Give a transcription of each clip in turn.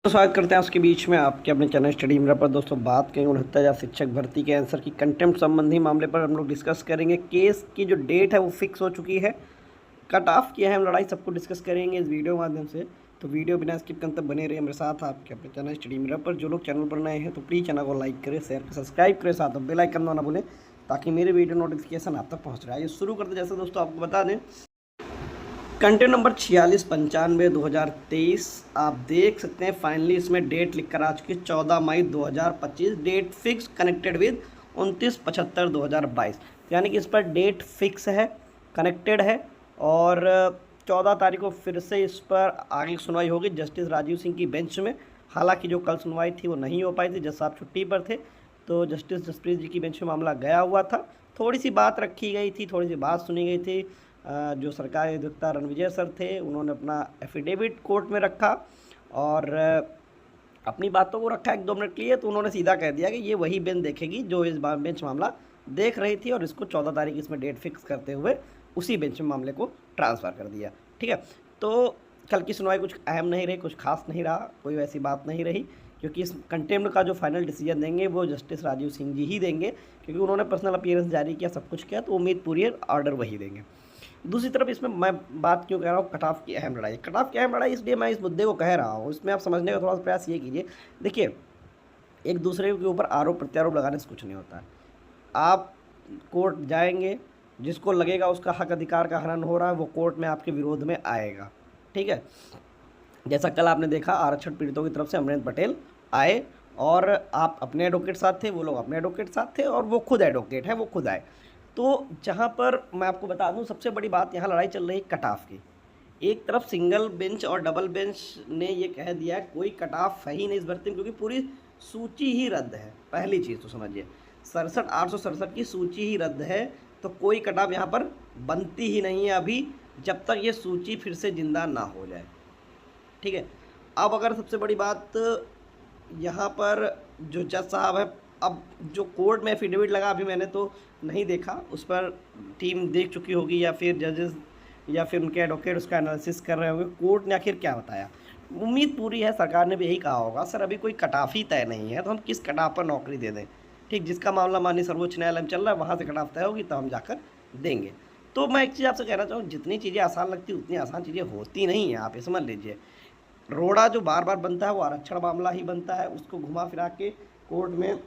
तो स्वागत करते हैं उसके बीच में आपके अपने चैनल स्टडी मिरर पर। दोस्तों बात करेंगे 69,000 शिक्षक भर्ती के आंसर की कंटेम्प्ट संबंधी मामले पर हम लोग डिस्कस करेंगे। केस की जो डेट है वो फिक्स हो चुकी है, कट ऑफ की है, हम लड़ाई सबको डिस्कस करेंगे इस वीडियो के माध्यम से। तो वीडियो बिना स्किप करते बने रहिए मेरे साथ आपके अपने चैनल स्टडी मिरर पर। जो लोग चैनल पर नए हैं तो प्लीज़ चैनल को लाइक करें, शेयर करें, सब्सक्राइब करें, साथ में बेल आइकन दबाना भूलें ताकि मेरे वीडियो नोटिफिकेशन आप तक पहुँच रहा है। ये शुरू करते जैसे दोस्तों आपको बता दें, कंटेंट नंबर 4695/2023 आप देख सकते हैं। फाइनली इसमें डेट लिख कर आ चुकी है 14 मई 2025। डेट फिक्स कनेक्टेड विद 29/75/2022, यानी कि इस पर डेट फिक्स है, कनेक्टेड है। और 14 तारीख को फिर से इस पर आगे सुनवाई होगी जस्टिस राजीव सिंह की बेंच में। हालांकि जो कल सुनवाई थी वो नहीं हो पाई थी, जज साहब छुट्टी पर थे, तो जस्टिस जसप्रीत जी की बेंच में मामला गया हुआ था। थोड़ी सी बात रखी गई थी, थोड़ी सी बात सुनी गई थी। जो सरकारी अधिवक्ता रणविजय सर थे उन्होंने अपना एफिडेविट कोर्ट में रखा और अपनी बातों को रखा 1-2 मिनट के लिए। तो उन्होंने सीधा कह दिया कि ये वही बेंच देखेगी जो इस बेंच मामला देख रही थी, और इसको 14 तारीख इसमें डेट फिक्स करते हुए उसी बेंच में मामले को ट्रांसफ़र कर दिया। ठीक है, तो कल की सुनवाई कुछ अहम नहीं रही, कुछ खास नहीं रहा, कोई वैसी बात नहीं रही, क्योंकि इस कंटेम्प्ट का जो फाइनल डिसीजन देंगे वो जस्टिस राजीव सिंह जी ही देंगे, क्योंकि उन्होंने पर्सनल अपीयरेंस जारी किया, सब कुछ किया, तो उम्मीद पूरी है ऑर्डर वही देंगे। दूसरी तरफ इसमें मैं बात क्यों कह रहा हूँ, कट ऑफ की अहम लड़ाई। कट ऑफ की अहम लड़ाई इसलिए मैं इस मुद्दे को कह रहा हूँ, इसमें आप समझने का थोड़ा सा प्रयास ये कीजिए। देखिए, एक दूसरे के ऊपर आरोप प्रत्यारोप लगाने से कुछ नहीं होता है। आप कोर्ट जाएंगे, जिसको लगेगा उसका हक अधिकार का हनन हो रहा है वो कोर्ट में आपके विरोध में आएगा। ठीक है, जैसा कल आपने देखा आरक्षण पीड़ितों की तरफ से अमरेंद्र पटेल आए, और आप अपने एडवोकेट साथ थे, वो लोग अपने एडवोकेट साथ थे, और वो खुद एडवोकेट हैं, वो खुद आए। तो जहाँ पर मैं आपको बता दूं, सबसे बड़ी बात यहाँ लड़ाई चल रही है कट ऑफ की। एक तरफ सिंगल बेंच और डबल बेंच ने ये कह दिया कोई कट ऑफ है ही नहीं इस भर्ती में, क्योंकि पूरी सूची ही रद्द है। पहली चीज़ तो समझिए, 67,867 की सूची ही रद्द है, तो कोई कट ऑफ यहाँ पर बनती ही नहीं है अभी, जब तक ये सूची फिर से जिंदा ना हो जाए। ठीक है, अब अगर सबसे बड़ी बात यहाँ पर जो जज साहब है, अब जो कोर्ट में एफिडेविट लगा अभी मैंने तो नहीं देखा, उस पर टीम देख चुकी होगी या फिर जजेस या फिर उनके एडवोकेट उसका एनालिसिस कर रहे होंगे कोर्ट ने आखिर क्या बताया। उम्मीद पूरी है, सरकार ने भी यही कहा होगा, सर अभी कोई कटाफ ही तय नहीं है तो हम किस कटाफ पर नौकरी दे दें। ठीक, जिसका मामला माननीय सर्वोच्च न्यायालय में चल रहा है वहाँ से कटाफ तय होगी तो हम जाकर देंगे। तो मैं एक चीज़ आपसे कहना चाहूँ, जितनी चीज़ें आसान लगती उतनी आसान चीज़ें होती नहीं हैं, आप ये समझ लीजिए। रोड़ा जो बार बार बनता है वो आरक्षण मामला ही बनता है, उसको घुमा फिरा के कोर्ट में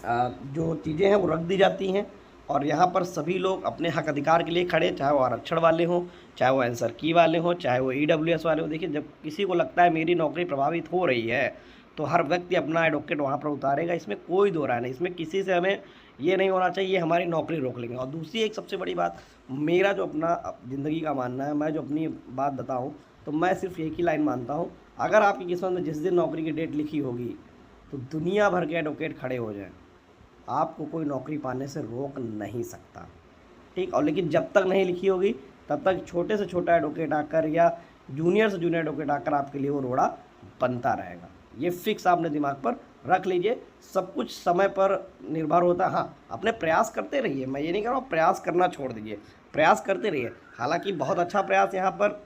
जो चीज़ें हैं वो रख दी जाती हैं, और यहाँ पर सभी लोग अपने हक अधिकार के लिए खड़े, चाहे वो आरक्षण वाले हों, चाहे वो आंसर की वाले हों, चाहे वो ईडब्ल्यूएस वाले हों। देखिए, जब किसी को लगता है मेरी नौकरी प्रभावित हो रही है तो हर व्यक्ति अपना एडवोकेट वहाँ पर उतारेगा, इसमें कोई दो राय नहीं। इसमें किसी से हमें ये नहीं होना चाहिए हमारी नौकरी रोक लेंगे। और दूसरी एक सबसे बड़ी बात, मेरा जो अपना ज़िंदगी का मानना है, मैं जो अपनी बात बताऊँ तो मैं सिर्फ एक ही लाइन मानता हूँ, अगर आपकी किस्मत में जिस दिन नौकरी की डेट लिखी होगी तो दुनिया भर के एडवोकेट खड़े हो जाएं, आपको कोई नौकरी पाने से रोक नहीं सकता। ठीक, और लेकिन जब तक नहीं लिखी होगी तब तक छोटे से छोटा एडवोकेट आकर या जूनियर से जूनियर एडवोकेट आकर आपके लिए वो रोड़ा बनता रहेगा। ये फिक्स आपने दिमाग पर रख लीजिए। सब कुछ समय पर निर्भर होता है। हाँ, अपने प्रयास करते रहिए, मैं ये नहीं कह रहा हूँ प्रयास करना छोड़ दीजिए, प्रयास करते रहिए। हालांकि बहुत अच्छा प्रयास यहाँ पर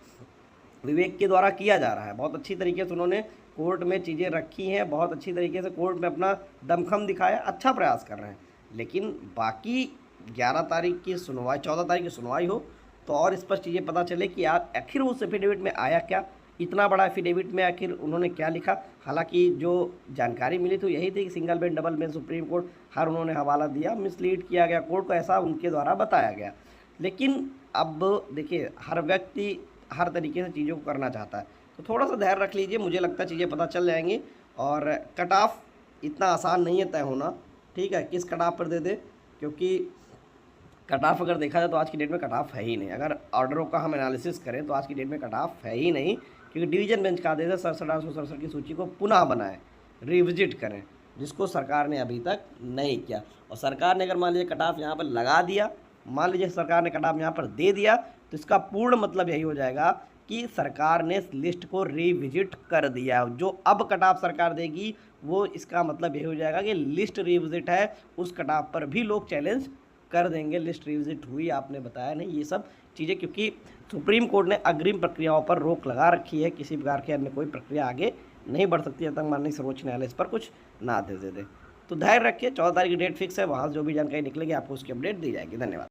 विवेक के द्वारा किया जा रहा है, बहुत अच्छी तरीके से उन्होंने कोर्ट में चीज़ें रखी हैं, बहुत अच्छी तरीके से कोर्ट में अपना दमखम दिखाया, अच्छा प्रयास कर रहे हैं। लेकिन बाकी 11 तारीख की सुनवाई, 14 तारीख की सुनवाई हो तो और स्पष्ट चीज़ें पता चले कि आप आखिर उस एफिडेविट में आया क्या, इतना बड़ा एफिडेविट में आखिर उन्होंने क्या लिखा। हालांकि जो जानकारी मिली तो यही थी कि single bench double bench supreme court हर उन्होंने हवाला दिया, मिसलीड किया गया कोर्ट को, ऐसा उनके द्वारा बताया गया। लेकिन अब देखिए, हर व्यक्ति हर तरीके से चीज़ों को करना चाहता है, तो थोड़ा सा धैर्य रख लीजिए, मुझे लगता है चीज़ें पता चल जाएंगी। और कट ऑफ इतना आसान नहीं है तय होना। ठीक है, किस कट ऑफ पर दे दे, क्योंकि कट ऑफ अगर देखा जाए तो आज की डेट में कट ऑफ है ही नहीं। अगर ऑर्डरों का हम एनालिसिस करें तो आज की डेट में कट ऑफ है ही नहीं, क्योंकि डिवीजन बेंच का आदेश है 67,867 की सूची को पुनः बनाएं, रिविजिट करें, जिसको सरकार ने अभी तक नहीं किया। और सरकार ने अगर मान लीजिए कट ऑफ यहाँ पर लगा दिया, मान लीजिए सरकार ने कट ऑफ यहाँ पर दे दिया, तो इसका पूर्ण मतलब यही हो जाएगा कि सरकार ने इस लिस्ट को रिविजिट कर दिया। जो अब कट ऑफ सरकार देगी वो इसका मतलब यही हो जाएगा कि लिस्ट रिविजिट है, उस कट ऑफ पर भी लोग चैलेंज कर देंगे। लिस्ट रिविजिट हुई आपने बताया नहीं, ये सब चीज़ें, क्योंकि सुप्रीम कोर्ट ने अग्रिम प्रक्रियाओं पर रोक लगा रखी है, किसी प्रकार की अन्य कोई प्रक्रिया आगे नहीं बढ़ सकती जब तक माननीय सर्वोच्च न्यायालय इस पर कुछ ना आदेश दे दे। तो धैर्य रखिए, 14 तारीख की डेट फिक्स है, वहाँ जो भी जानकारी निकलेगी आपको उसकी अपडेट दी जाएगी। धन्यवाद।